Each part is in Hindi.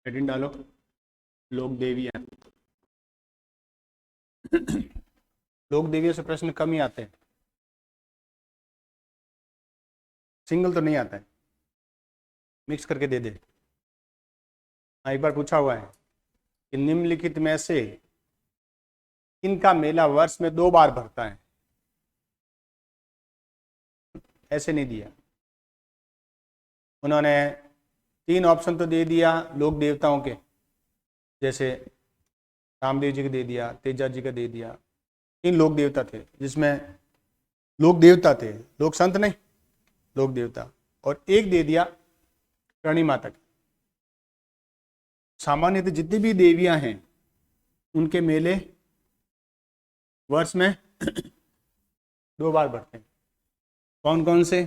हेडिंग डालो, लोक देवियाँ। लोक देवियों से प्रश्न कम ही आते हैं, सिंगल तो नहीं आता है, मिक्स करके दे दे। एक बार पूछा हुआ है कि निम्नलिखित में से इनका मेला वर्ष में 2 बार भरता है। ऐसे नहीं दिया उन्होंने, 3 ऑप्शन तो दे दिया लोक देवताओं के, जैसे रामदेव जी का दे दिया, तेजा जी का दे दिया। 3 लोक देवता थे जिसमें लोक देवता थे, लोक संत नहीं, लोक देवता। और एक दे दिया करणी माता का। सामान्यतः जितनी भी देवियां हैं उनके मेले वर्ष में 2 बार बढ़ते हैं। कौन कौन से?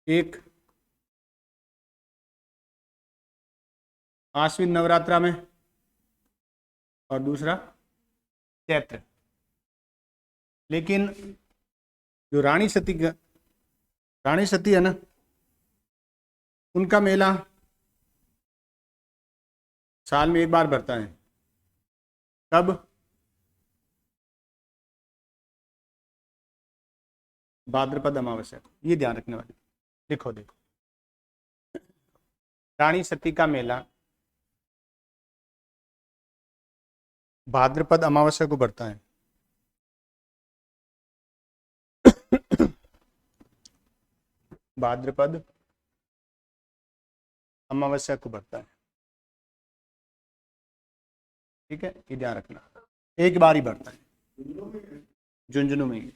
एक आश्विन नवरात्रा में और दूसरा चैत्र। लेकिन जो रानी सती है ना, उनका मेला साल में 1 बार बढ़ता है। कब? भाद्रपद अमावस्या। ये ध्यान रखने वाले, लिखो देखो, रानी सती का मेला भाद्रपद अमावस्या को बढ़ता है। भाद्रपद अमावस्या को बढ़ता है, ठीक है, ये ध्यान रखना। 1 बार ही बढ़ता है, झुंझुनू में ही।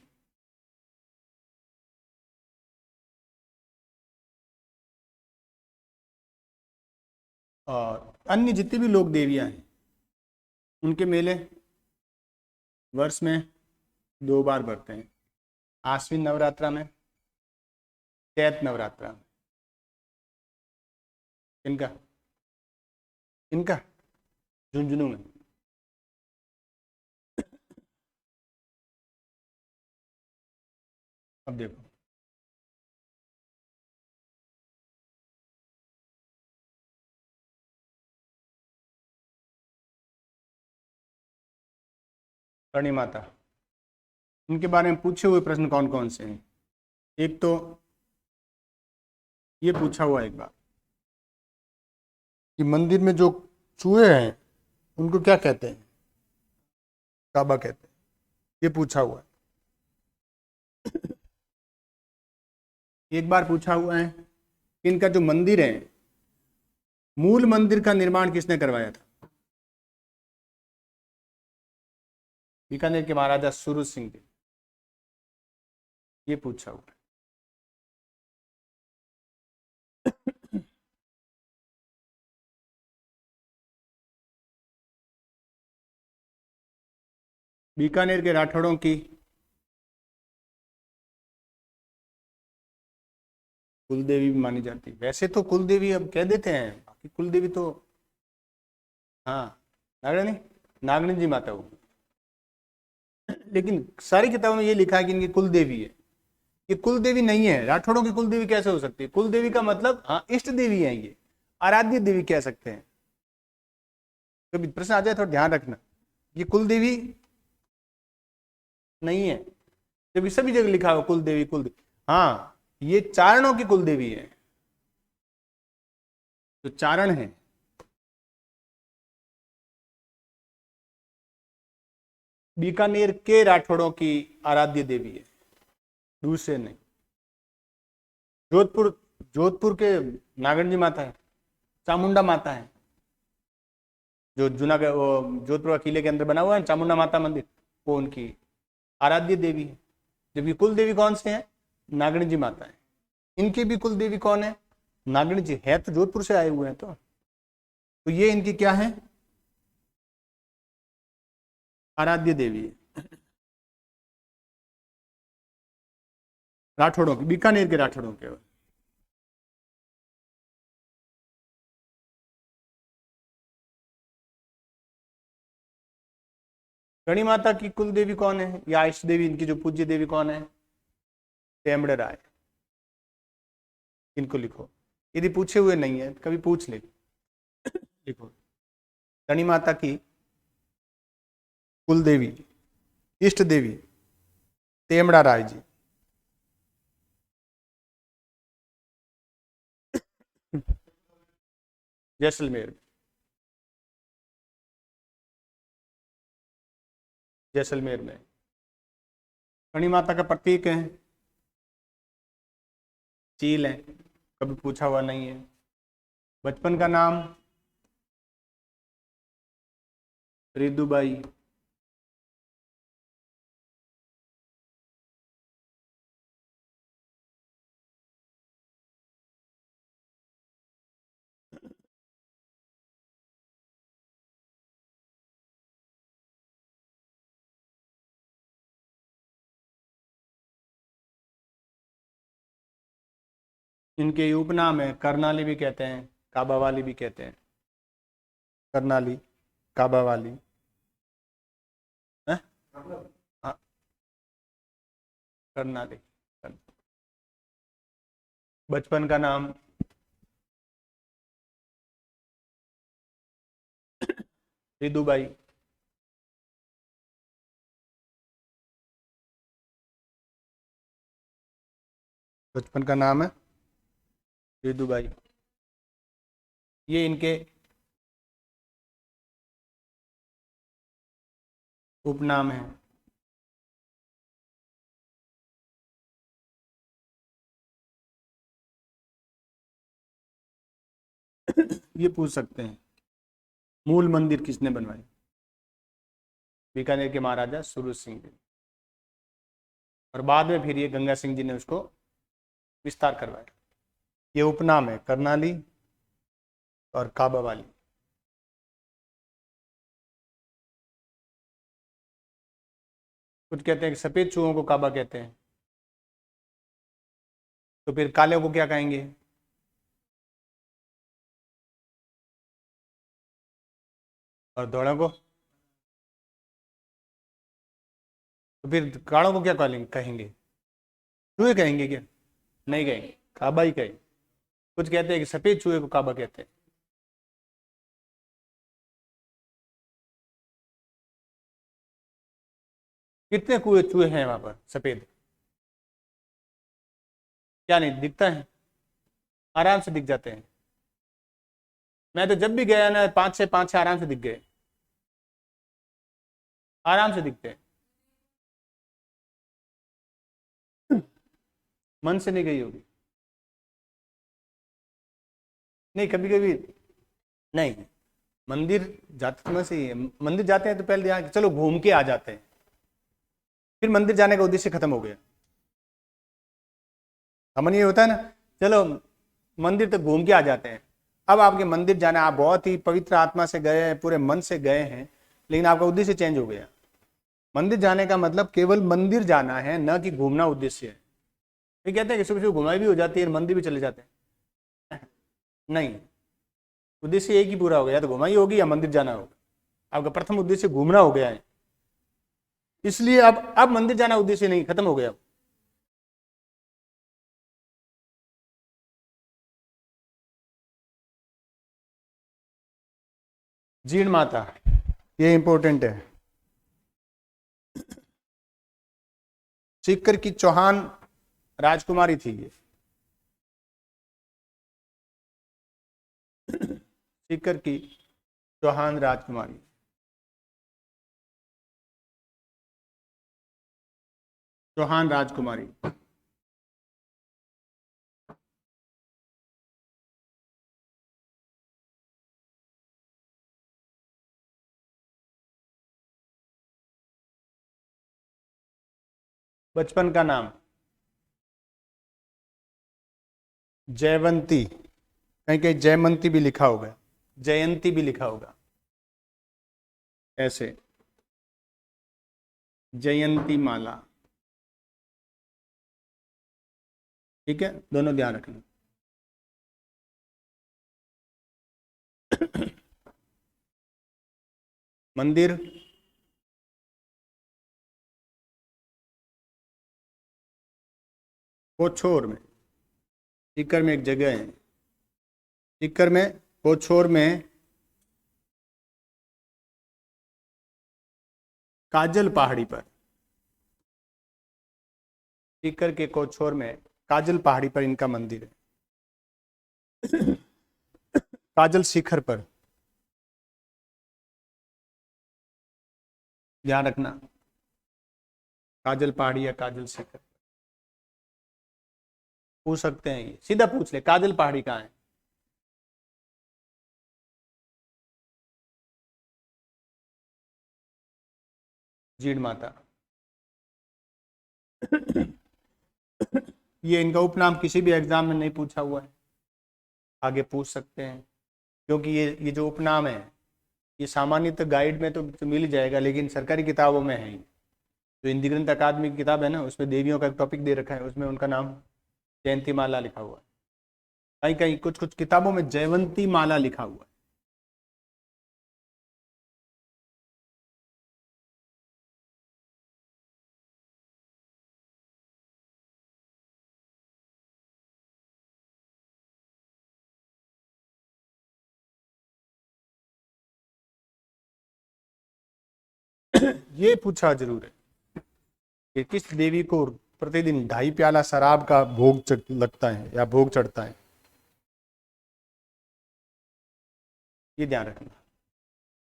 और अन्य जितनी भी लोक देवियां हैं उनके मेले वर्ष में 2 बार बढ़ते हैं, आश्विन नवरात्रा में, चैत नवरात्रा में। इनका इनका झुंझुनू में। अब देखो, करणी माता, उनके बारे में पूछे हुए प्रश्न कौन कौन से हैं? एक तो ये पूछा हुआ एक बार कि मंदिर में जो चूहे हैं उनको क्या कहते हैं? काबा कहते हैं, ये पूछा हुआ है। एक बार पूछा हुआ है कि इनका जो मंदिर है, मूल मंदिर का निर्माण किसने करवाया था? बीकानेर के महाराजा सूरज सिंह जी, ये पूछा हुआ है। बीकानेर के राठौड़ों की कुलदेवी भी मानी जाती है। वैसे तो कुलदेवी अब कह देते हैं, बाकी कुलदेवी तो, हाँ, नागरानी, नागरानी जी माता हो, लेकिन सारी किताबों में ये लिखा है कि इनकी कुलदेवी है। ये कुलदेवी नहीं है। राठौड़ों की कुलदेवी कैसे हो सकती है? कुलदेवी का मतलब, हाँ, इष्ट देवी है, ये आराध्य देवी कह सकते हैं। कभी प्रश्न आ जाए तो ध्यान रखना, ये कुलदेवी नहीं है। जब सभी जगह लिखा हो कुलदेवी कुलदेवी, हाँ, ये चारणों की कुलदेवी है, जो चारण है। बीकानेर के राठौड़ों की आराध्य देवी है, दूसरे नहीं। जोधपुर जोधपुर के नागण जी माता है, चामुंडा माता है, जो जूनागढ़ जोधपुर का किले के अंदर बना हुआ है चामुंडा माता मंदिर, वो उनकी आराध्य देवी है। जबकि कुल देवी कौन से हैं? नागणी जी माता है। इनकी भी कुल देवी कौन है? नागणी जी है, तो जोधपुर से आए हुए हैं। तो ये इनकी क्या है? आराध्य देवी है, राठौड़ों की, बीकानेर के राठौड़ों के। गणी माता की कुल देवी कौन है या इष्ट देवी, इनकी जो पूज्य देवी कौन है? टेमड़े राय। इनको लिखो, यदि पूछे हुए नहीं है कभी पूछ ले। लिखो, धनी माता की कुल देवी, इष्ट देवी तेमड़ा राय जी। जैसलमेर, जैसलमेर में धनी माता का प्रतीक है चील है, कभी पूछा हुआ नहीं है। बचपन का नाम रिदुबाई, इनके उपनाम है करनाली भी कहते हैं, काबा वाली भी कहते हैं, करनाली काबा वाली है? हाँ, करनाली। बचपन का नाम रिदुबाई, बचपन का नाम है रिदुबाई। ये इनके उपनाम है। ये पूछ सकते हैं मूल मंदिर किसने बनवाई? बीकानेर के महाराजा सूरज सिंह जी, और बाद में फिर ये गंगा सिंह जी ने उसको विस्तार करवाया। ये उपनाम है करनाली और काबा वाली। कुछ कहते हैं कि सफेद चूहों को काबा कहते हैं, तो फिर काले को क्या कहेंगे? और धोड़ों को? तो फिर कालों को क्या कहेंगे? चूहे कहेंगे क्या? नहीं कहेंगे, काबा ही कहेंगे। कुछ कहते हैं कि सफेद चूहे को काबा कहते हैं। कितने कुएं चूहे हैं वहां पर सफेद? क्या नहीं दिखता है? आराम से दिख जाते हैं। मैं तो जब भी गया ना, पांच छह आराम से दिख गए, आराम से दिखते हैं। मन से नहीं गई होगी। नहीं, कभी कभी नहीं। मंदिर जाते समय से ही है। मंदिर जाते हैं तो पहले यहाँ चलो घूम के आ जाते हैं, फिर मंदिर जाने का उद्देश्य खत्म हो गया। हमन ये होता है ना, चलो मंदिर तक घूम के आ जाते हैं। अब आपके मंदिर जाना, आप बहुत ही पवित्र आत्मा से गए हैं, पूरे मन से गए हैं, लेकिन आपका उद्देश्य चेंज हो गया। मंदिर जाने का मतलब केवल मंदिर जाना है, न कि घूमना उद्देश्य है। ये कहते हैं कि सुबह सुबह घुमाई भी हो जाती है, मंदिर भी चले जाते हैं। नहीं, उद्देश्य एक ही पूरा हो गया, या तो घुमाई होगी या मंदिर जाना होगा। आपका प्रथम उद्देश्य घूमना हो गया है, इसलिए अब मंदिर जाना उद्देश्य नहीं, खत्म हो गया। जीण माता, ये इंपॉर्टेंट है। सीकर की चौहान राजकुमारी थी ये। सीकर की चौहान राजकुमारी, चौहान राजकुमारी। बचपन का नाम जयवंती, कहीं कहीं जयमंती भी लिखा होगा, जयंती भी लिखा होगा, ऐसे जयंती माला। ठीक है, दोनों ध्यान रखना। मंदिर पोछोर में, सीकर में एक जगह है, सीकर में पोछोर में काजल पहाड़ी पर, सीकर के कोछोर में काजल पहाड़ी पर इनका मंदिर है। काजल शिखर पर, ध्यान रखना, काजल पहाड़ी या काजल शिखर। पूछ सकते हैं, ये सीधा पूछ ले, काजल पहाड़ी कहाँ है। जीण माता। ये इनका उपनाम किसी भी एग्जाम में नहीं पूछा हुआ है, आगे पूछ सकते हैं, क्योंकि ये जो उपनाम है ये सामान्यतः गाइड में तो मिल ही जाएगा, लेकिन सरकारी किताबों में है। जो हिंदी ग्रंथ अकादमी की किताब है ना, उसमें देवियों का एक टॉपिक दे रखा है, उसमें उनका नाम जयंती माला लिखा हुआ है। कहीं कहीं कुछ कुछ किताबों में जयवंती माला लिखा हुआ है। ये पूछा जरूर है कि किस देवी को प्रतिदिन 2.5 प्याला शराब का भोग लगता है या भोग चढ़ता है। ये ध्यान रखना,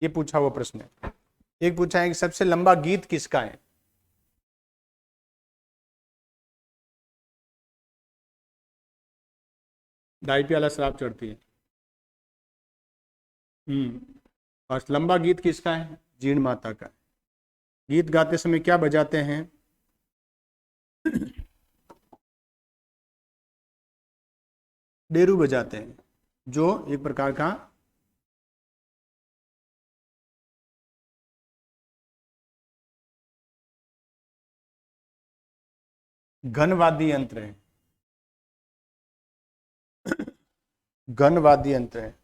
ये पूछा हुआ प्रश्न है। एक पूछा है कि सबसे लंबा गीत किसका है। ढाई प्याला शराब चढ़ती है। और लंबा गीत किसका है, जीण माता का। गीत गाते समय क्या बजाते हैं। डेरू बजाते हैं, जो एक प्रकार का घनवाद्य यंत्र है। घनवाद्य यंत्र है,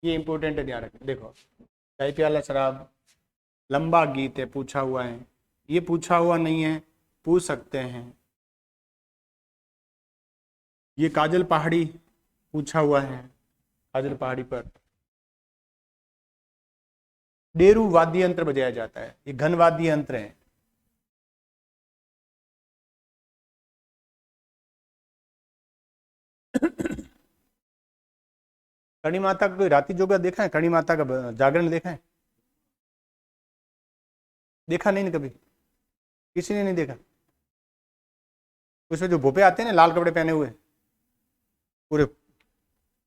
ये इंपॉर्टेंट है, ध्यान रखें। देखो, चाय प्याला शराब, लंबा गीत है, पूछा हुआ है। ये पूछा हुआ नहीं है, पूछ सकते हैं। ये काजल पहाड़ी पूछा हुआ है, काजल पहाड़ी पर डेरू वाद्य यंत्र बजाया जाता है, ये घन वाद्य यंत्र है। कणी माता का कोई रात्रि जोगा देखा है, कणी माता का जागरण देखा है। देखा नहीं ना कभी, किसी ने नहीं देखा। उसमें जो भोपे आते हैं ना, लाल कपड़े पहने हुए, पूरे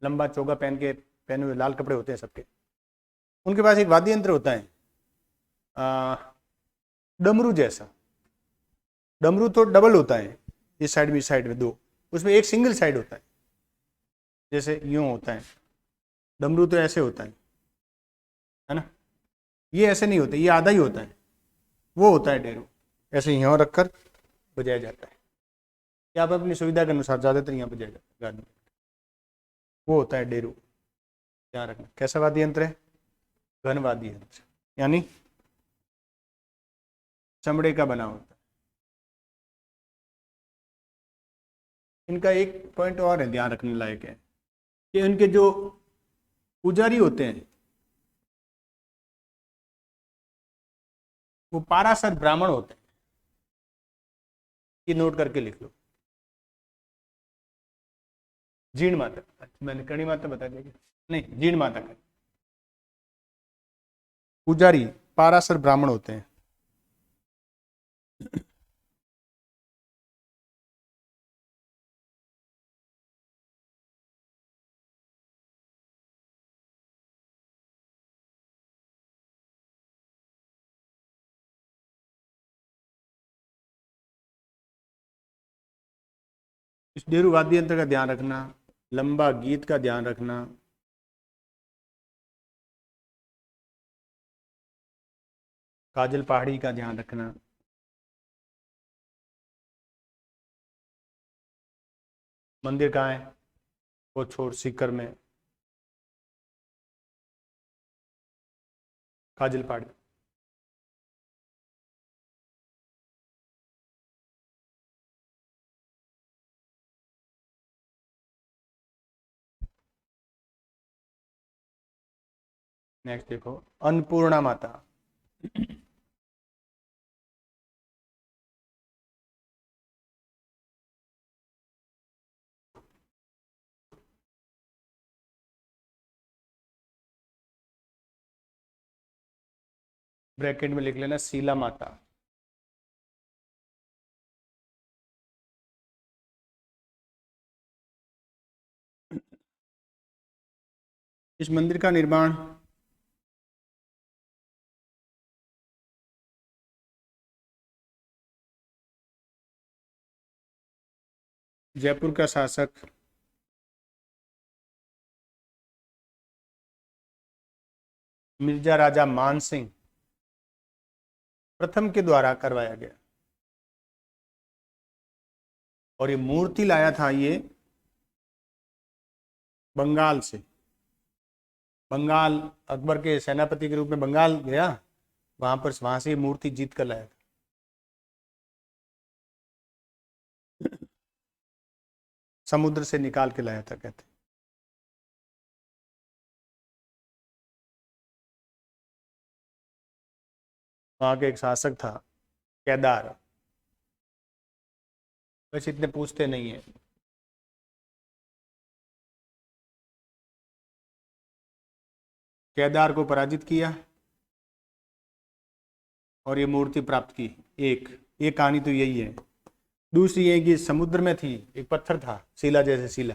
लंबा चोगा पहने हुए लाल कपड़े होते हैं सबके, उनके पास एक वाद्य यंत्र होता है, डमरू जैसा। डमरू तो डबल होता है, इस साइड में दो, उसमें एक सिंगल साइड होता है, जैसे यूं होता है। डमरू तो ऐसे होता है ना। ये ऐसे नहीं होते, ये आधा ही होता है, वो होता है डेरू। ऐसे यहाँ रखकर बजाया जाता है, या आप अपनी सुविधा के अनुसार, ज्यादातर यहाँ बजाया जाता है, वो होता है डेरू। ध्यान रखना, कैसा वाद्य यंत्र है, घन वाद्य यंत्र, यानी चमड़े का बना होता है। इनका एक पॉइंट और है, ध्यान रखने लायक है, कि उनके जो पुजारी होते हैं वो पाराशर ब्राह्मण होते हैं। ये नोट करके लिख लो। जीण माता, अच्छा मैंने कणी माता बता दिया, नहीं जीण माता का पुजारी पाराशर ब्राह्मण होते हैं। इस डेरू वाद्य यंत्र का ध्यान रखना, लंबा गीत का ध्यान रखना, काजल पहाड़ी का ध्यान रखना। मंदिर कहाँ है, वो छोड़ सीकर में, काजल पहाड़ी। नेक्स्ट देखो, अन्नपूर्णा माता। ब्रैकेट में लिख लेना शीला माता। इस मंदिर का निर्माण जयपुर का शासक मिर्जा राजा मान सिंह प्रथम के द्वारा करवाया गया। और ये मूर्ति लाया था ये बंगाल से। बंगाल, अकबर के सेनापति के रूप में बंगाल गया, वहां से ये मूर्ति जीत कर लाया था। समुद्र से निकाल के लाया था कहते। वहां के एक शासक था केदार, वैसे इतने पूछते नहीं है। केदार को पराजित किया और ये मूर्ति प्राप्त की। एक कहानी तो यही है। दूसरी है कि समुद्र में थी, एक पत्थर था शिला जैसे शिला,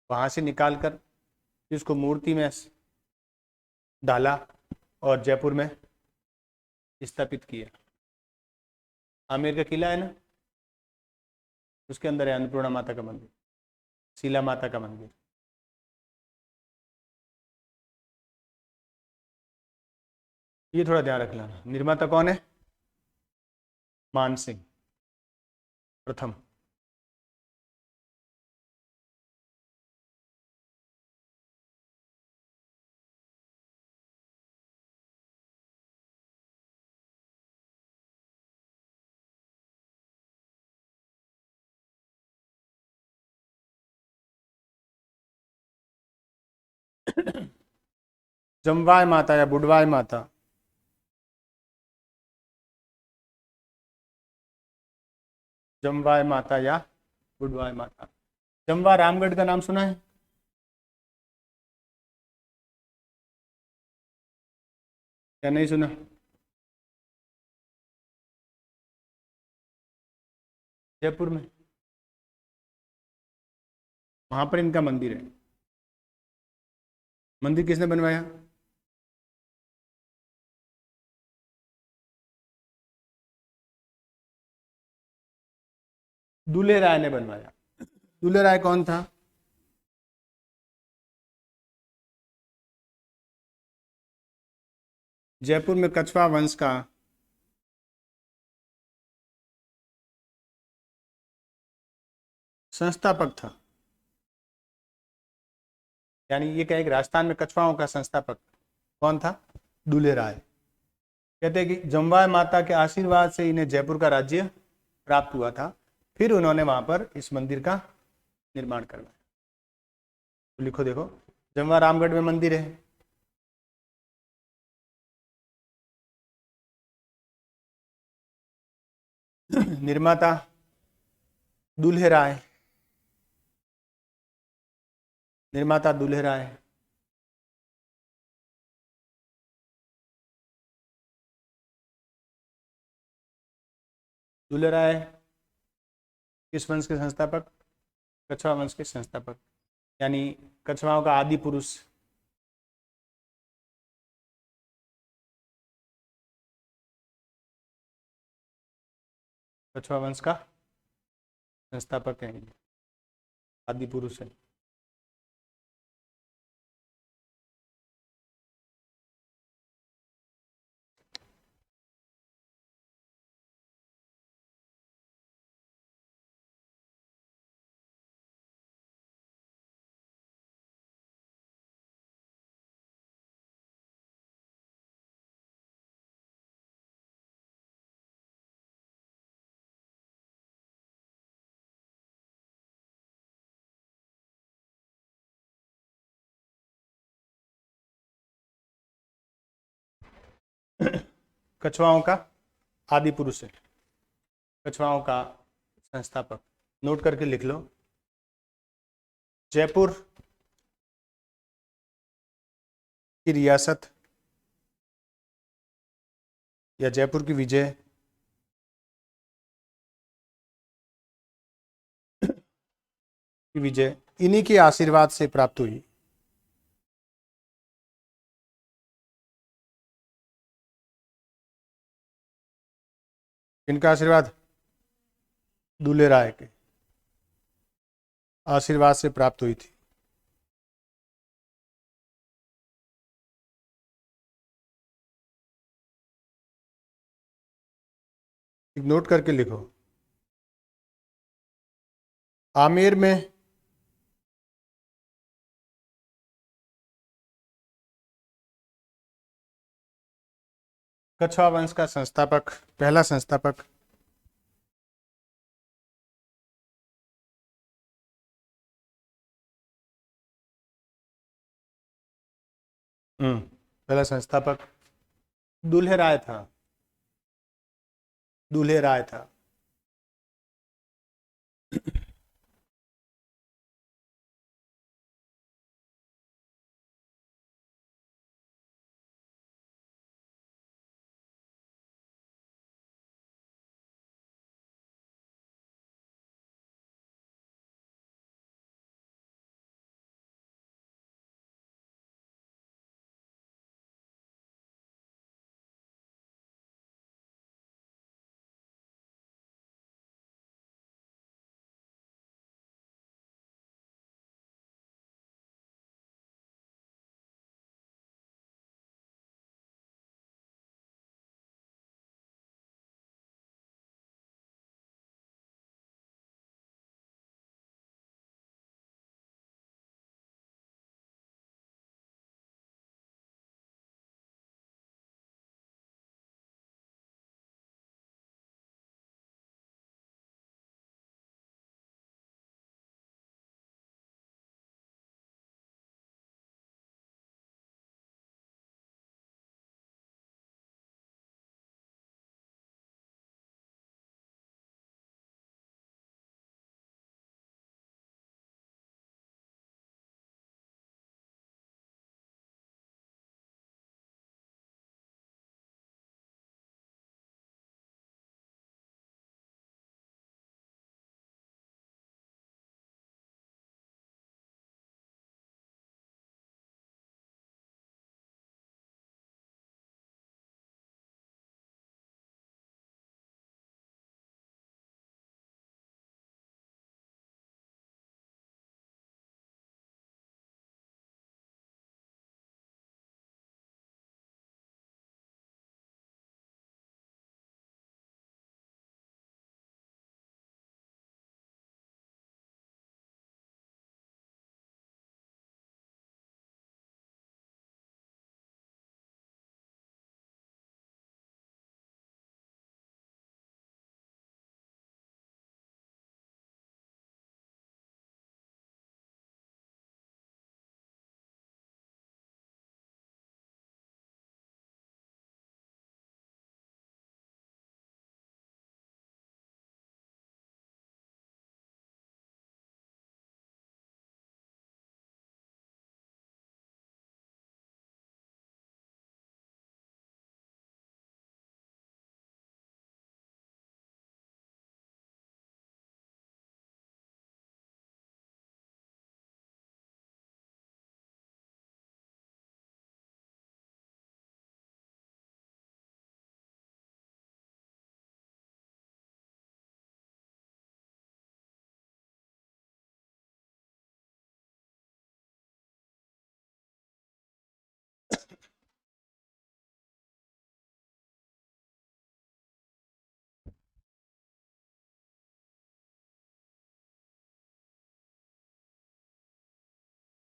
वहां से निकालकर इसको मूर्ति में डाला और जयपुर में स्थापित किया। आमेर का किला है ना, उसके अंदर है अन्नपूर्णा माता का मंदिर, शीला माता का मंदिर। ये थोड़ा ध्यान रख लेना। निर्माता कौन है? मान सिंह प्रथम। जमवाय माता या बुडवाय माता, जमवाय माता या बुडवाय माता। जमवा रामगढ़ का नाम सुना है? या नहीं सुना? जयपुर में, वहां पर इनका मंदिर है। मंदिर किसने बनवाया? दूल्हे राय ने बनवाया। दूल्हे राय कौन था? जयपुर में कछवा वंश का संस्थापक था। यानी ये क्या, एक राजस्थान में कछवाओं का संस्थापक कौन था? दूल्हे राय। कहते हैं कि जमवाय माता के आशीर्वाद से इन्हें जयपुर का राज्य प्राप्त हुआ था। फिर उन्होंने वहां पर इस मंदिर का निर्माण करवाया। तो लिखो देखो, जमवा रामगढ़ में मंदिर है। निर्माता दूल्हे राय, निर्माता दूल्हे राय। दूल्हे राय किस वंश के संस्थापक? कछवा वंश के संस्थापक, यानी कछवाओं का आदि पुरुष। कछवा वंश का संस्थापक है, आदि पुरुष है। कछवाओं का आदि पुरुष है, कछवाओं का संस्थापक। नोट करके लिख लो। जयपुर की रियासत या जयपुर की विजय इन्हीं के आशीर्वाद से प्राप्त हुई। इनका आशीर्वाद? दूल्हे राय के आशीर्वाद से प्राप्त हुई थी। नोट करके लिखो। आमेर में कछवा वंश का संस्थापक, पहला संस्थापक पहला संस्थापक दूल्हे राय था। दूल्हे राय था।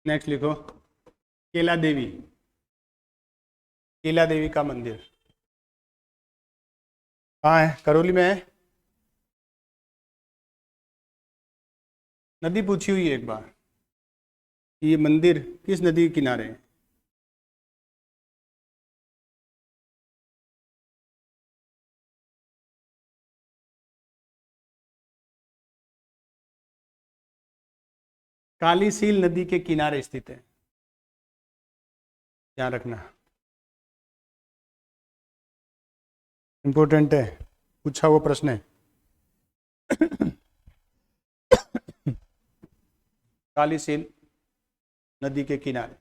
नेक्स्ट लिखो। केला देवी, केला देवी का मंदिर कहाँ है? करौली में है। नदी पूछी हुई है एक बार, ये मंदिर किस नदी के किनारे है? कालीसील नदी के किनारे स्थित है, ध्यान रखना, इंपॉर्टेंट है, पूछा हुआ प्रश्न है। कालीसील नदी के किनारे,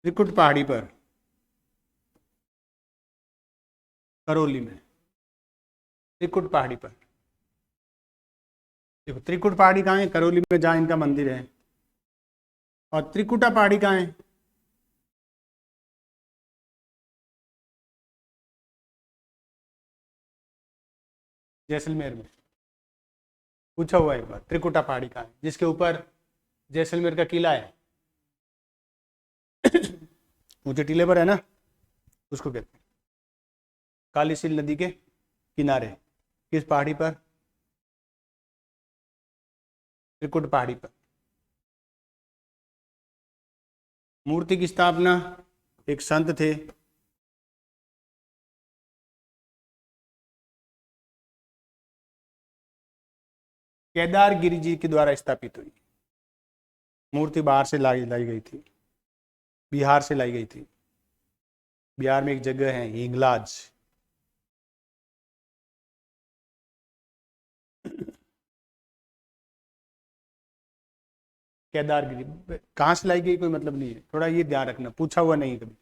त्रिकुट पहाड़ी पर, करौली में, त्रिकुट पहाड़ी पर। देखो त्रिकुट पहाड़ी कहाँ है? करौली में, जहाँ इनका मंदिर है। और त्रिकुटा पहाड़ी कहाँ है? जैसलमेर में। पूछा हुआ है एक बार, त्रिकुटा पहाड़ी कहाँ है, जिसके ऊपर जैसलमेर का किला है। ऊंचे टीले पर है ना, उसको कहते हैं। कालीसील नदी के किनारे, किस पहाड़ी पर? त्रिकुट पहाड़ी पर। मूर्ति की स्थापना एक संत थे, केदार गिरि जी के द्वारा स्थापित हुई। मूर्ति बाहर से लाई गई थी, बिहार से लाई गई थी। बिहार में एक जगह है हिंगलाज, केदारगिरी कहाँ से लाई गई कोई मतलब नहीं है, थोड़ा ये ध्यान रखना, पूछा हुआ नहीं है कभी।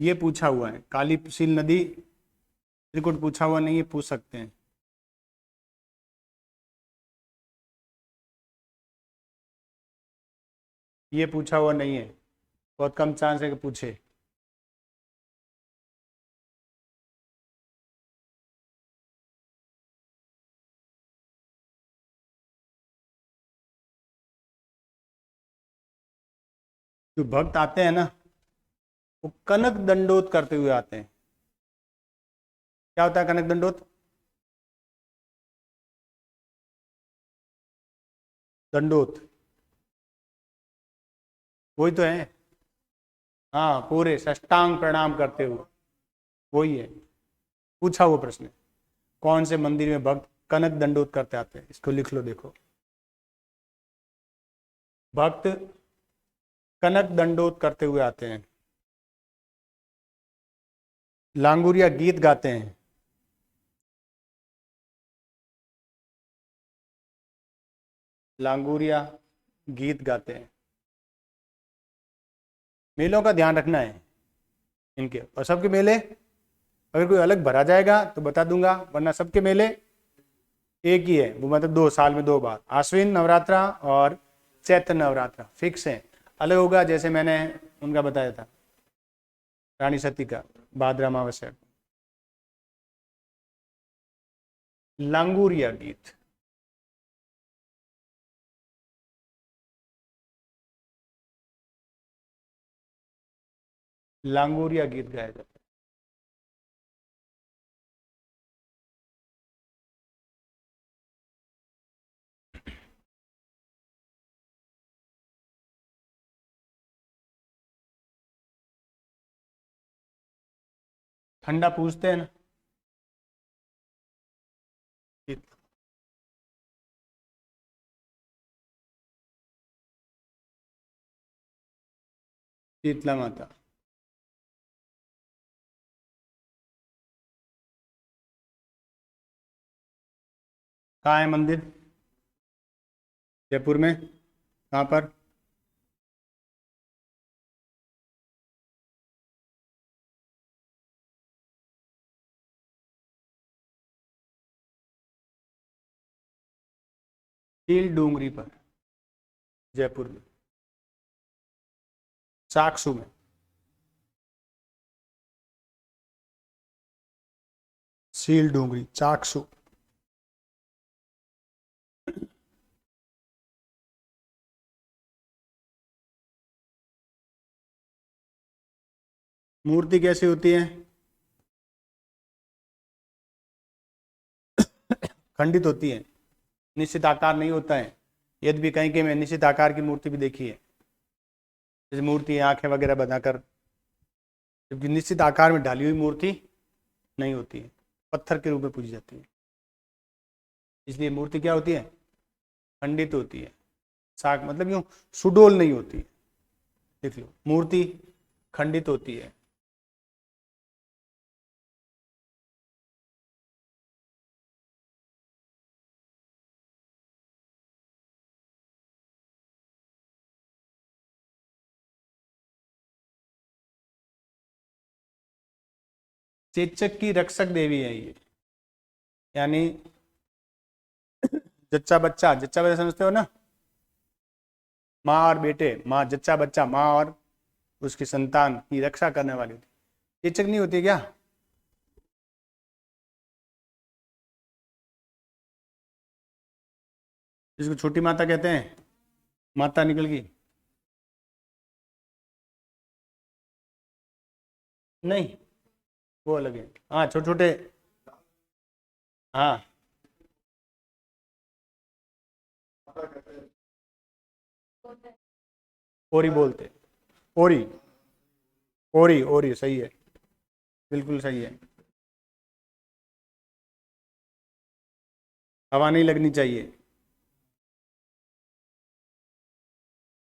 ये पूछा हुआ है, कालीसील नदी त्रिकुट पूछा हुआ नहीं है, पूछ सकते हैं। ये पूछा हुआ नहीं है, बहुत कम चांस है कि पूछे। जो भक्त आते हैं ना, वो कनक दंडोत करते हुए आते हैं। क्या होता है कनक दंडोत? दंडोत वही तो है, हाँ, पूरे साष्टांग प्रणाम करते हुए, वही है। पूछा हुआ प्रश्न है, कौन से मंदिर में भक्त कनक दंडोत करते आते हैं? इसको लिख लो, देखो, भक्त कनक दंडोत करते हुए आते हैं। लांगुरिया गीत गाते हैं, लांगुरिया गीत गाते हैं। मेलों का ध्यान रखना है इनके, और सबके मेले अगर कोई अलग भरा जाएगा तो बता दूंगा, वरना सबके मेले एक ही है, वो मतलब 2 साल में 2 बार, आश्विन नवरात्रा और चैत्र नवरात्रा फिक्स है। अलग होगा जैसे मैंने उनका बताया था, रानी सती का भाद्र अमावस्या। लांगुरिया गीत, लांगुरिया गीत गाया जाता है। ठंडा पूछते हैं ना, शीतला माता। कहाँ है मंदिर? जयपुर में, कहाँ पर? शील डूंगरी पर, जयपुर में, चाकसू में। सील डूंगरी, चाकसू। मूर्ति कैसी होती है? खंडित होती है, निश्चित आकार नहीं होता है। यदि भी कहीं कहीं मैं निश्चित आकार की मूर्ति भी देखी है, जैसे मूर्ति आंखें वगैरह बनाकर, जबकि निश्चित आकार में ढाली हुई मूर्ति नहीं होती है, पत्थर के रूप में पूजी जाती है। इसलिए मूर्ति क्या होती है? खंडित होती है। साक मतलब यूं सुडोल नहीं होती। देख लो, मूर्ति खंडित होती है। चेचक की रक्षक देवी है ये, यानी जच्चा बच्चा, जच्चा बच्चा समझते हो ना, माँ और बेटे, माँ जच्चा बच्चा, माँ और उसकी संतान की रक्षा करने वाली होती। चेचक नहीं होती क्या? जिसको छोटी माता कहते हैं, माता निकल गई। नहीं, वो अलग है। हाँ, छोटे छोटे। हाँ, ओरी बोलते, ओरी, ओरी ओरी सही है, बिल्कुल सही है। हवा नहीं लगनी चाहिए।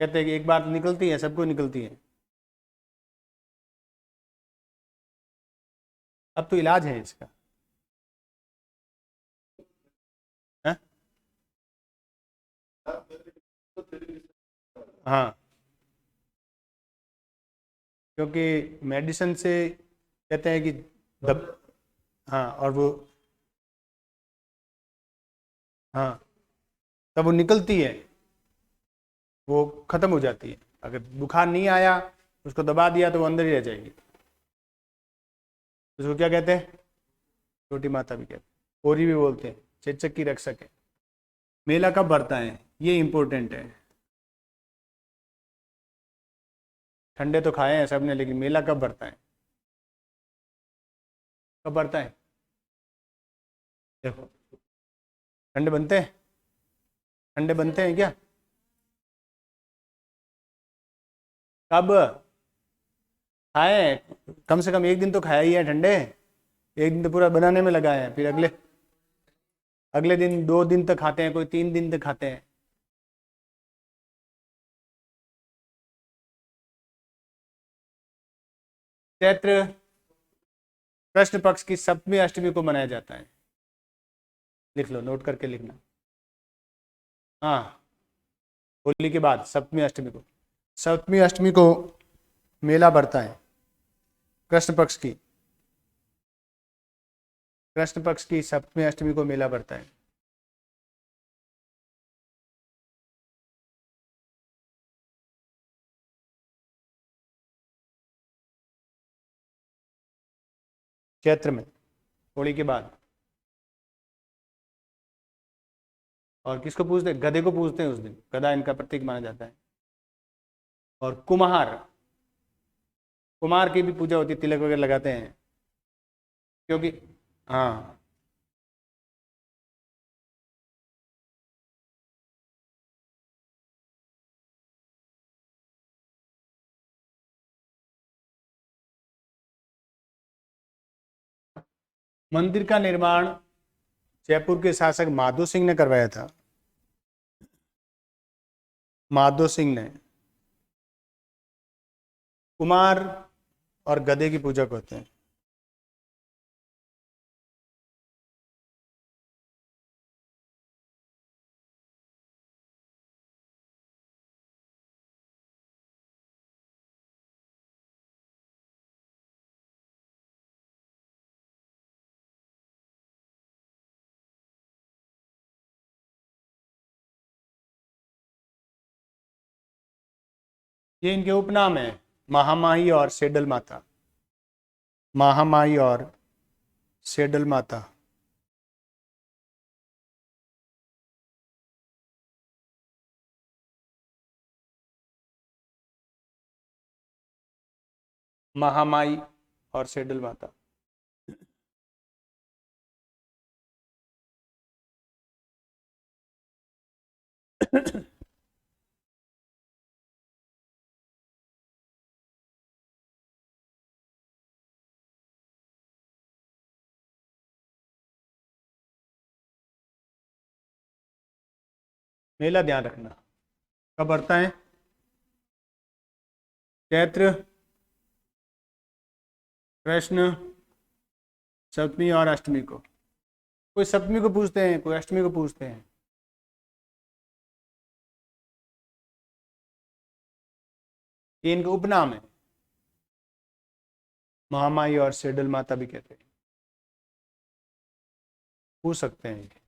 कहते हैं कि एक बार निकलती है, सबको निकलती है। अब तो इलाज है इसका। है? हाँ, क्योंकि मेडिसिन से कहते हैं कि दब, हाँ, और वो, हाँ, तब वो निकलती है, वो खत्म हो जाती है। अगर बुखार नहीं आया, उसको दबा दिया तो वो अंदर ही रह जाएगी। उसको क्या कहते हैं? छोटी माता भी कहते हैं, ओरी भी बोलते हैं, चेचक की रक्षक है। मेला कब भरता है, ये इंपॉर्टेंट है। ठंडे तो खाए हैं सबने, लेकिन मेला कब भरता है? कब भरता है? देखो, ठंडे बनते हैं, ठंडे बनते हैं क्या? कब खाए हैं? कम से कम एक दिन तो खाया ही है ठंडे। एक दिन तो पूरा बनाने में लगा है, फिर अगले अगले दिन 2 दिन तक खाते हैं, कोई 3 दिन तक खाते हैं। चैत्र कृष्ण पक्ष की सप्तमी अष्टमी को मनाया जाता है। लिख लो, नोट करके लिखना। हाँ, होली के बाद सप्तमी अष्टमी को, सप्तमी अष्टमी को मेला भरता है। कृष्ण पक्ष की, कृष्ण पक्ष की सप्तमी अष्टमी को मेला भरता है। चैत्र में, होली के बाद। और किसको पूजते हैं? गधे को पूजते हैं उस दिन, गधा इनका प्रतीक माना जाता है। और कुम्हार, कुमार की भी पूजा होती है, तिलक वगैरह लगाते हैं, क्योंकि, हाँ, मंदिर का निर्माण जयपुर के शासक माधो सिंह ने करवाया था। माधो सिंह ने। कुमार और गधे की पूजा करते हैं। ये इनके उपनाम है, महामाही और सेडल माता। महामाही और सेडल माता। महामाई और सेडल माता। मेला ध्यान रखना कब पड़ता है, चैत्र, कृष्ण, सप्तमी और अष्टमी को। कोई सप्तमी को पूछते हैं, कोई अष्टमी को पूछते हैं। ये इनका उपनाम है, महामाई और सेडल माता भी कहते हैं, पूछ सकते हैं इनके।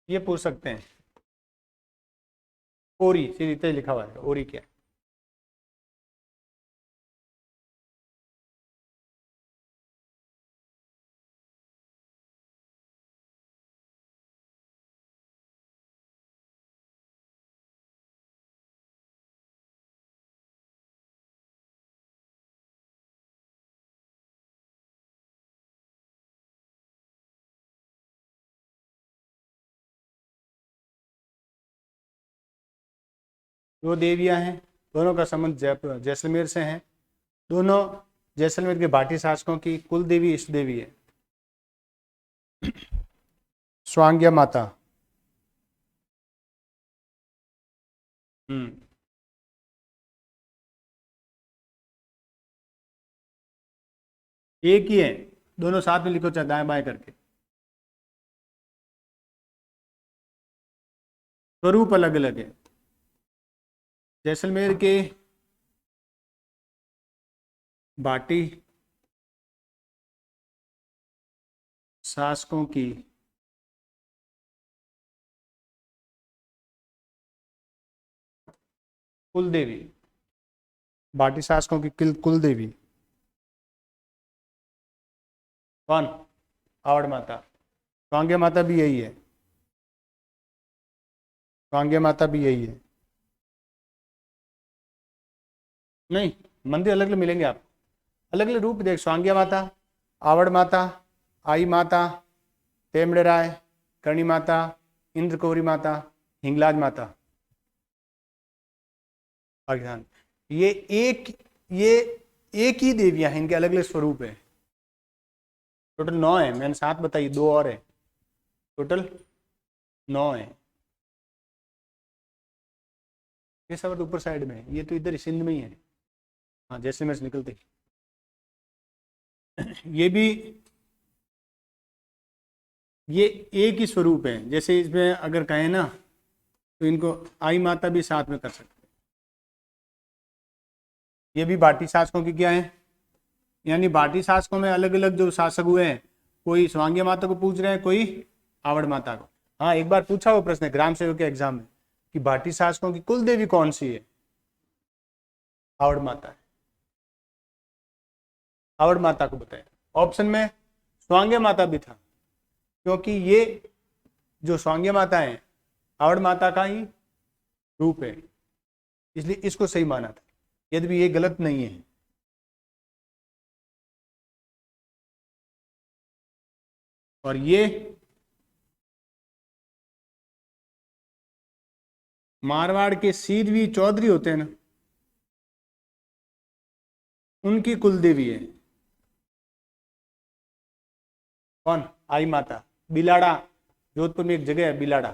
ये पूछ सकते हैं। ओरी सीधे लिखा हुआ है, ओरी क्या है? दो देवियां हैं, दोनों का संबंध जयपुर जैसलमेर से है। दोनों जैसलमेर के भाटी शासकों की कुल देवी इष्ट देवी है। स्वांग्या माता। हम्म। एक ही है, दोनों साथ में लिखो चाहे दाएं बाएं करके। स्वरूप अलग अलग है। जैसलमेर के भाटी शासकों की कुल देवी, भाटी शासकों की कुल देवी कौन? आवड़ माता। स्वांग्या माता भी यही है, स्वांग्या माता भी यही है। नहीं, मंदिर अलग अलग मिलेंगे आप, अलग अलग रूप देख। स्वांग्या माता, आवड़ माता, आई माता, तेमड़े राय, करणी माता, इंद्रकौरी माता, हिंगलाज माता। पाकिस्तान। ये ये एक ही देवियां हैं, इनके अलग अलग स्वरूप है। टोटल 9 है, मैंने 7 बताई, 2 और है, टोटल 9 है। ये सब ऊपर साइड में है, ये तो इधर सिंध में ही है। हाँ, जैसे मैं निकलते ये भी ये एक ही स्वरूप है। जैसे इसमें अगर कहें ना तो इनको आई माता भी साथ में कर सकते हैं। ये भी भाटी शासकों की क्या है, यानी भाटी शासकों में अलग अलग जो शासक हुए हैं, कोई स्वांग्या माता को पूछ रहे हैं, कोई आवड़ माता को। हाँ, एक बार पूछा हुआ प्रश्न ग्राम सेवक के एग्जाम में कि भाटी शासकों की कुल देवी कौन सी है? आवड़ माता है। आवड़ माता को बताया। ऑप्शन में स्वांग्या माता भी था, क्योंकि ये जो स्वांग्या माता है आवड़ माता का ही रूप है, इसलिए इसको सही माना था, यद्यपि ये गलत नहीं है। और ये मारवाड़ के सीधवी चौधरी होते हैं ना, उनकी कुल देवी है। कौन? आई माता। बिलाड़ा, जोधपुर में एक जगह है बिलाड़ा।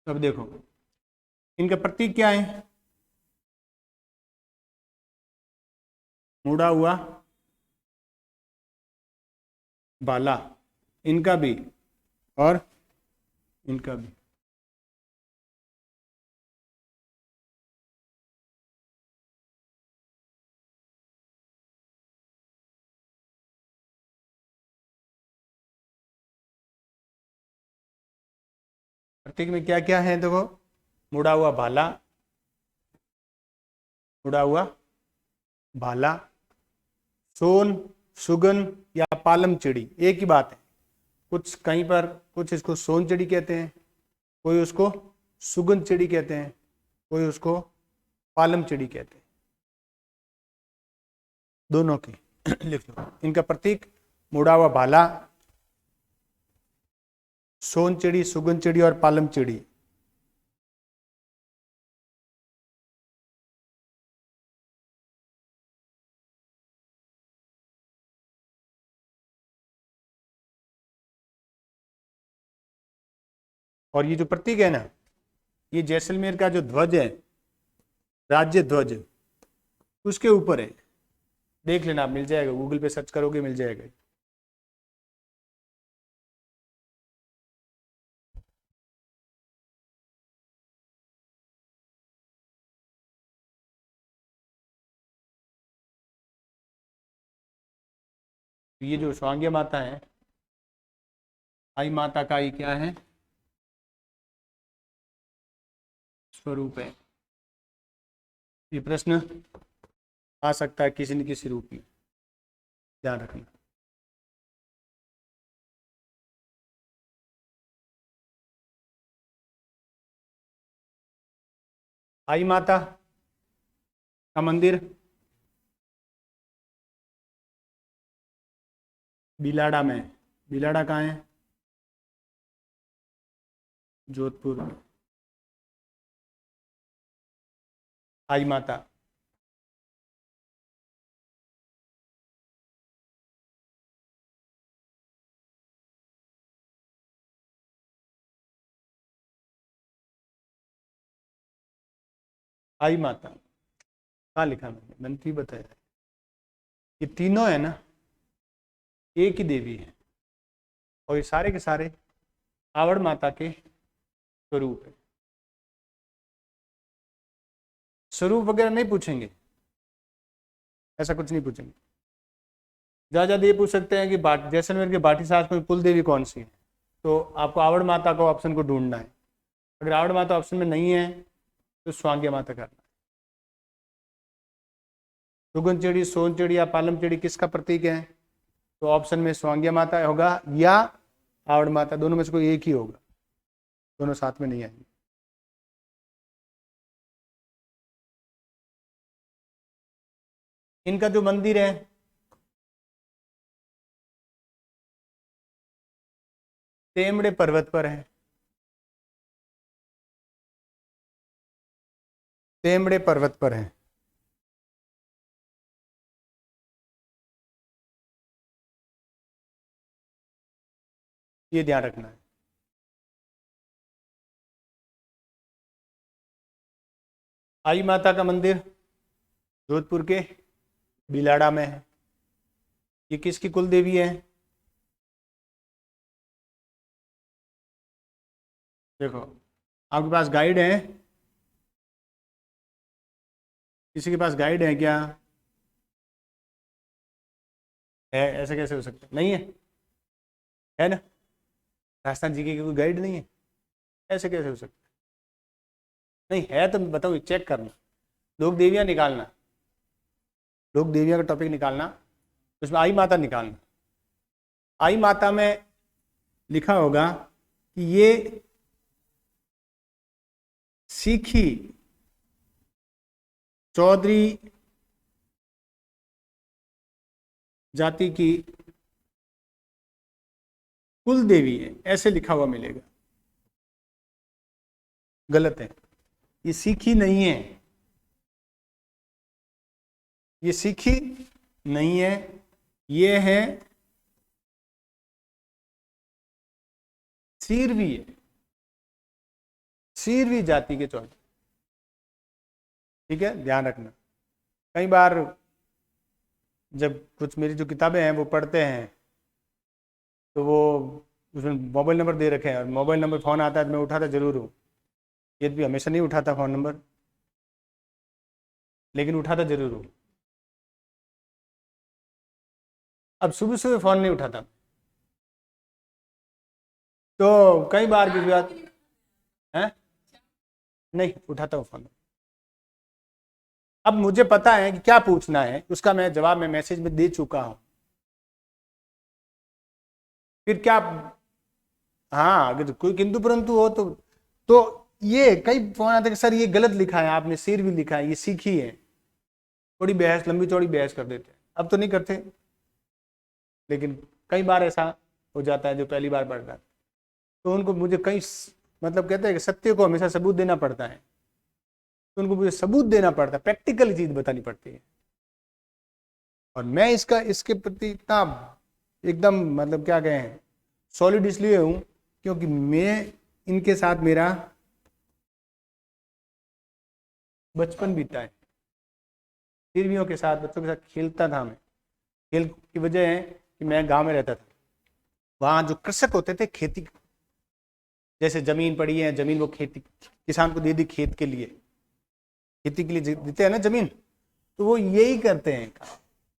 अब देखो इनका प्रतीक क्या है, मुड़ा हुआ बाला, इनका भी और इनका भी। प्रतीक में क्या क्या है देखो, मुड़ा हुआ भाला, मुड़ा हुआ भाला, सोन, सुगन या पालम चिड़ी, एक ही बात है। कुछ कहीं पर कुछ इसको सोन चिड़ी कहते हैं, कोई उसको सुगन चिड़ी कहते हैं, कोई उसको पालम चिड़ी कहते हैं, दोनों की लिख लो। इनका प्रतीक मुड़ा हुआ भाला, सोन चिड़ी, सुगन चिड़ी और पालम चिड़ी। और ये जो प्रतीक है ना, ये जैसलमेर का जो ध्वज है, राज्य ध्वज, उसके ऊपर है। देख लेना, आप मिल जाएगा, गूगल पे सर्च करोगे मिल जाएगा। ये जो स्वांग्य माता है, आई माता का ये क्या है, स्वरूप है। ये प्रश्न आ सकता है किसी न किसी रूप में, ध्यान रखना। आई माता का मंदिर बिलाड़ा में। बिलाड़ा कहाँ है? जोधपुर। आई माता, आई माता कहाँ लिखा मैंने तो बताया। ये तीनों है ना, एक ही देवी है, और ये सारे के सारे आवड़ माता के स्वरूप है। स्वरूप वगैरह नहीं पूछेंगे, ऐसा कुछ नहीं पूछेंगे। ज्यादा ये पूछ सकते हैं कि जैसलमेर के बाटी साहब में कुल देवी कौन सी है, तो आपको आवड़ माता को ऑप्शन को ढूंढना है। अगर आवड़ माता ऑप्शन में नहीं है तो स्वांग्य माता करना है। सुगन चिड़ी, सोन चिड़ी या पालम चिड़ी किसका प्रतीक है? तो ऑप्शन में स्वांग्य माता होगा या आवड़ माता, दोनों में से कोई एक ही होगा, दोनों साथ में नहीं आएंगे। इनका जो मंदिर है तेमड़े पर्वत पर है। तेमड़े पर्वत पर है। ये ध्यान रखना है। आई माता का मंदिर जोधपुर के बिलाड़ा में है। ये किसकी कुल देवी है? देखो, आपके पास गाइड है? किसी के पास गाइड है क्या? है? ऐसे कैसे हो सकता है? नहीं है? है ना? राजस्थान जीके की कोई गाइड नहीं है, ऐसे कैसे हो सकता है? नहीं है तो बताओ, चेक करना। लोक देवियां निकालना, लोक देवियां का टॉपिक निकालना, उसमें आई माता निकालना। आई माता में लिखा होगा कि ये सीखी चौधरी जाति की कुल देवी है, ऐसे लिखा हुआ मिलेगा। गलत है, ये सीखी नहीं है, ये सीखी नहीं है, ये है सीरवी है, सीरवी जाति के चौधरी। ठीक है, ध्यान रखना। कई बार जब कुछ मेरी जो किताबें हैं वो पढ़ते हैं तो वो उसमें मोबाइल नंबर दे रखे हैं, और मोबाइल नंबर फ़ोन आता है तो मैं उठाता जरूर हूँ। ये भी हमेशा नहीं उठाता फ़ोन नंबर, लेकिन उठाता जरूर हूँ। अब सुबह सुबह फ़ोन नहीं उठाता, तो कई बार की बात है, नहीं उठाता हूँ फ़ोन। अब मुझे पता है कि क्या पूछना है, उसका मैं जवाब मैं मैसेज में दे चुका हूँ। फिर क्या? हाँ, अगर कोई किंतु परंतु हो तो ये कई फोन आते कि सर ये गलत लिखा है आपने, सिर भी लिखा है, ये सीखी है। थोड़ी बहस, लंबी चौड़ी बहस कर देते हैं। अब तो नहीं करते, लेकिन कई बार ऐसा हो जाता है जो पहली बार पढ़ रहा है, तो उनको मुझे कई मतलब कहते हैं कि सत्य को हमेशा सबूत देना पड़ता है, तो उनको मुझे सबूत देना पड़ता है, प्रैक्टिकल चीज बतानी पड़ती है। और मैं इसके प्रति इतना एकदम मतलब क्या कहें सॉलिड इसलिए हूँ क्योंकि मैं इनके साथ मेरा बचपन बीता है। सिरवियों के साथ, बच्चों के साथ खेलता था मैं। खेल की वजह है कि मैं गांव में रहता था। वहां जो कृषक होते थे, खेती, जैसे जमीन पड़ी है, जमीन वो खेती किसान को दे दी खेत के लिए, खेती के लिए देते हैं ना जमीन, तो वो यही करते हैं,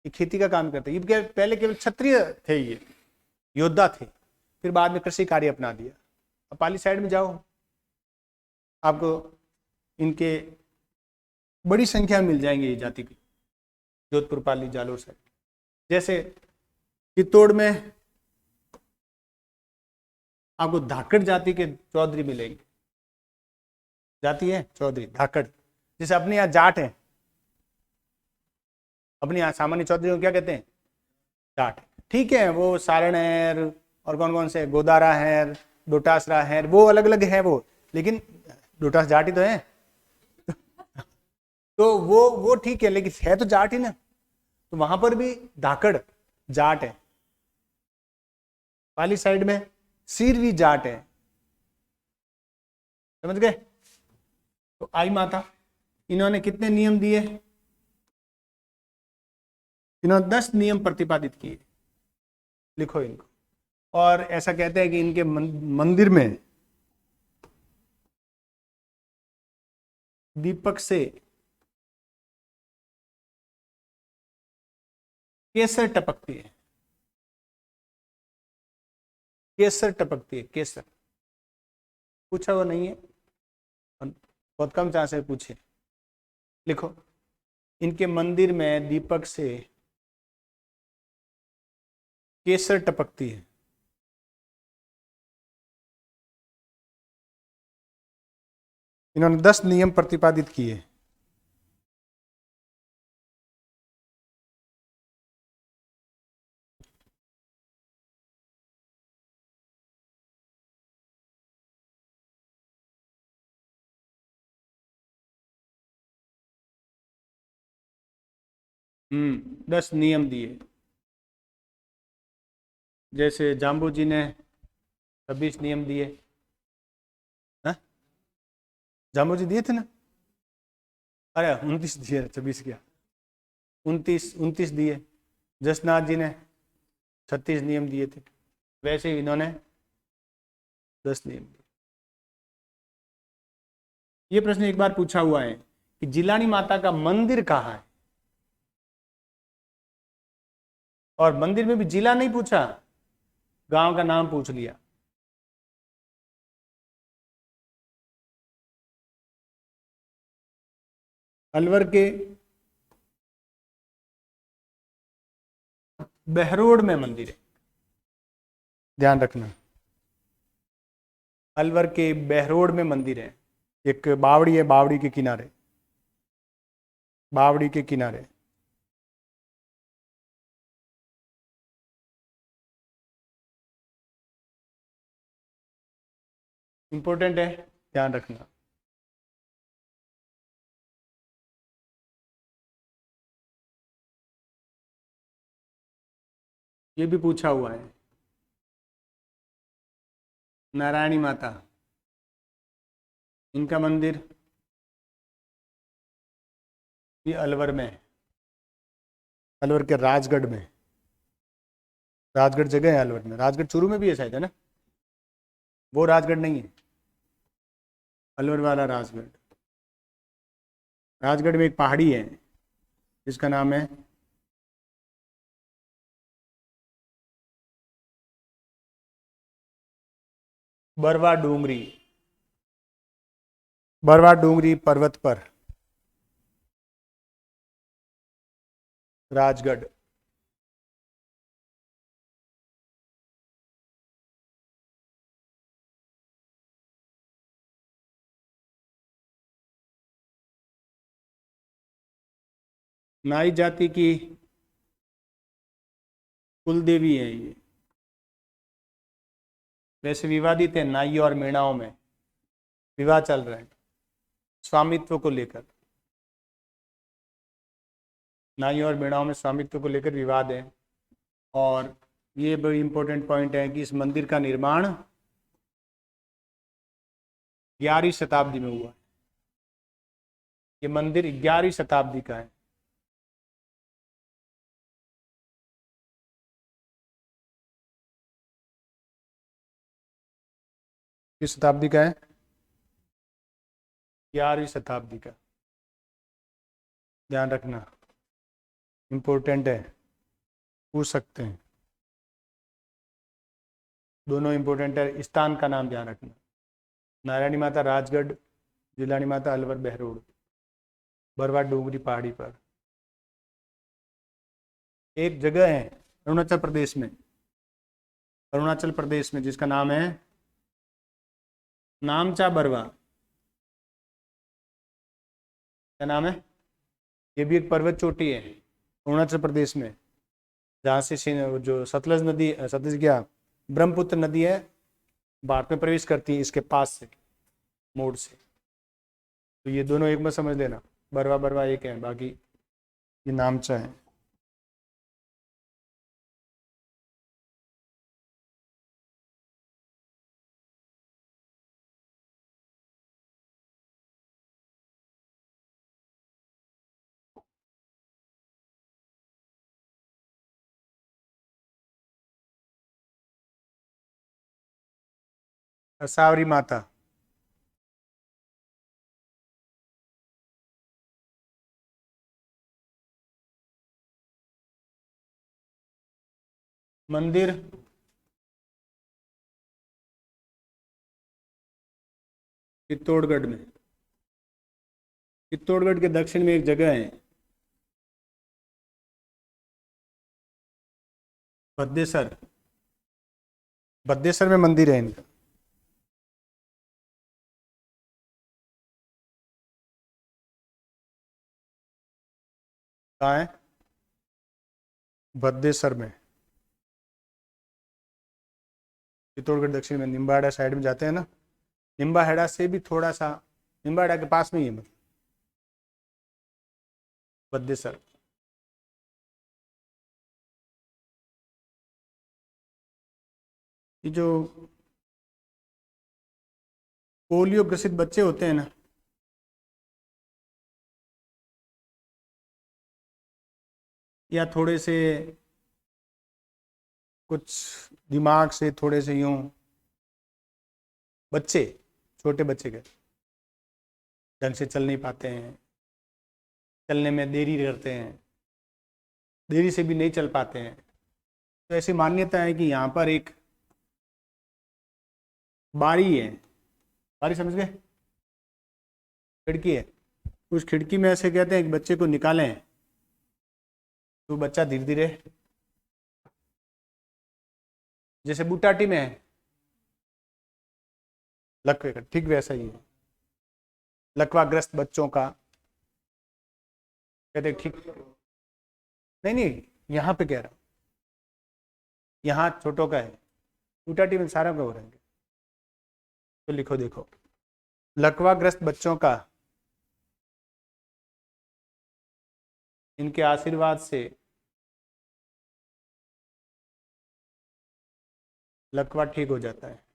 ये खेती का काम करते हैं। ये पहले केवल क्षत्रिय थे, ये योद्धा थे, फिर बाद में कृषि कार्य अपना दिया। अब पाली साइड में जाओ, आपको इनके बड़ी संख्या में मिल जाएंगे ये जाति की, जोधपुर, पाली, जालोर साइड। जैसे चित्तौड़ में आपको धाकड़ जाति के चौधरी मिलेंगे। जाति है चौधरी, धाकड़। जैसे अपने यहाँ जाट है, अपने यहाँ सामान्य चौधरी को क्या कहते हैं? जाट। ठीक है, वो सारण है और कौन कौन से, गोदारा है, डोटासरा है, वो अलग अलग है वो, लेकिन डोटास जाट ही तो है। तो वो ठीक है, लेकिन है तो जाट ही ना। तो वहां पर भी धाकड़ जाट है। पाली साइड में सिरवी जाट है। समझ गए? तो आई माता, इन्होंने कितने नियम दिए? इन्होंने 10 नियम प्रतिपादित किए। लिखो इनको। और ऐसा कहते हैं कि इनके मंदिर में दीपक से केसर टपकती है। केसर टपकती है, केसर। पूछा वो नहीं है, बहुत कम चांस है पूछे। लिखो, इनके मंदिर में दीपक से केसर टपकती है। इन्होंने 10 नियम प्रतिपादित किए। हम्म, 10 नियम दिए। जैसे जाम्बू जी ने 26 नियम दिए। हाँ, जाम्बू जी दिए थे ना? अरे 29 दिए, 26 क्या, 29 दिए। जसनाथ जी ने 36 नियम दिए थे। वैसे ही इन्होंने 10 नियम दिए। ये प्रश्न एक बार पूछा हुआ है कि जिलानी माता का मंदिर कहाँ है, और मंदिर में भी जिला नहीं पूछा, गांव का नाम पूछ लिया। अलवर के बहरोड में मंदिर है, ध्यान रखना। अलवर के बहरोड में मंदिर है। एक बावड़ी है, बावड़ी के किनारे, बावड़ी के किनारे। इंपॉर्टेंट है, ध्यान रखना। ये भी पूछा हुआ है। नारायणी माता, इनका मंदिर भी अलवर में है, अलवर के राजगढ़ में। राजगढ़ जगह है अलवर में, राजगढ़ चूरू में भी है शायद, है ना? वो राजगढ़ नहीं है, अलवर वाला राजगढ़। राजगढ़ में एक पहाड़ी है जिसका नाम है बरवा डूंगरी। बरवा डूंगरी पर्वत पर राजगढ़। नाई जाति की कुल देवी है ये। वैसे विवादित है, नाई और मीणाओं में विवाद चल रहा है स्वामित्व को लेकर। नाई और मीणाओं में स्वामित्व को लेकर विवाद है। और ये बड़ी इंपॉर्टेंट पॉइंट है कि इस मंदिर का निर्माण 11वीं शताब्दी में हुआ। ये मंदिर 11वीं शताब्दी का है। किस शताब्दी का है? 11वीं शताब्दी का। ध्यान रखना, इम्पोर्टेंट है, पूछ सकते हैं। दोनों इम्पोर्टेंट है। स्थान का नाम ध्यान रखना, नारायणी माता राजगढ़, जिलानी माता अलवर बहरोड, बरवाट डूंगरी पहाड़ी पर। एक जगह है अरुणाचल प्रदेश में, अरुणाचल प्रदेश में, जिसका नाम है नामचा बरवा। क्या नाम है? ये भी एक पर्वत चोटी है अरुणाचल प्रदेश में, जहाँ से जो सतलज नदी, सतलज क्या, ब्रह्मपुत्र नदी है, भारत में प्रवेश करती है इसके पास से, मोड़ से। तो ये दोनों एक में समझ लेना, बरवा बरवा एक है, बाकी ये नामचा है। असावरी माता, मंदिर चित्तौड़गढ़ में, चित्तौड़गढ़ के दक्षिण में एक जगह है भद्देसर, भद्देसर में मंदिर है इनका। कहाँ है? भद्देसर में, चित्तौड़गढ़ दक्षिण में, निम्बाहेड़ा साइड में जाते हैं ना, निम्बाहेड़ा से भी थोड़ा सा, निम्बाहेड़ा के पास में ही है मतलब भद्देसर। ये जो पोलियो ग्रसित बच्चे होते हैं ना, या थोड़े से कुछ दिमाग से थोड़े से यूं, बच्चे, छोटे बच्चे के ढंग से चल नहीं पाते हैं, चलने में देरी करते हैं, देरी से भी नहीं चल पाते हैं, तो ऐसी मान्यता है कि यहाँ पर एक बारी है, बारी समझ गए, खिड़की है, उस खिड़की में ऐसे कहते हैं कि बच्चे को निकालें तो बच्चा धीरे धीरे, जैसे बुटाटी में है लकवे का, ठीक वैसा ही है, लकवाग्रस्त बच्चों का कहते हैं, ठीक नहीं नहीं, यहाँ पे कह रहा हूँ, यहाँ छोटों का है, बुटाटी में सारा का हो रहेंगे। तो लिखो, देखो, लकवाग्रस्त बच्चों का इनके आशीर्वाद से लकवा ठीक हो जाता है।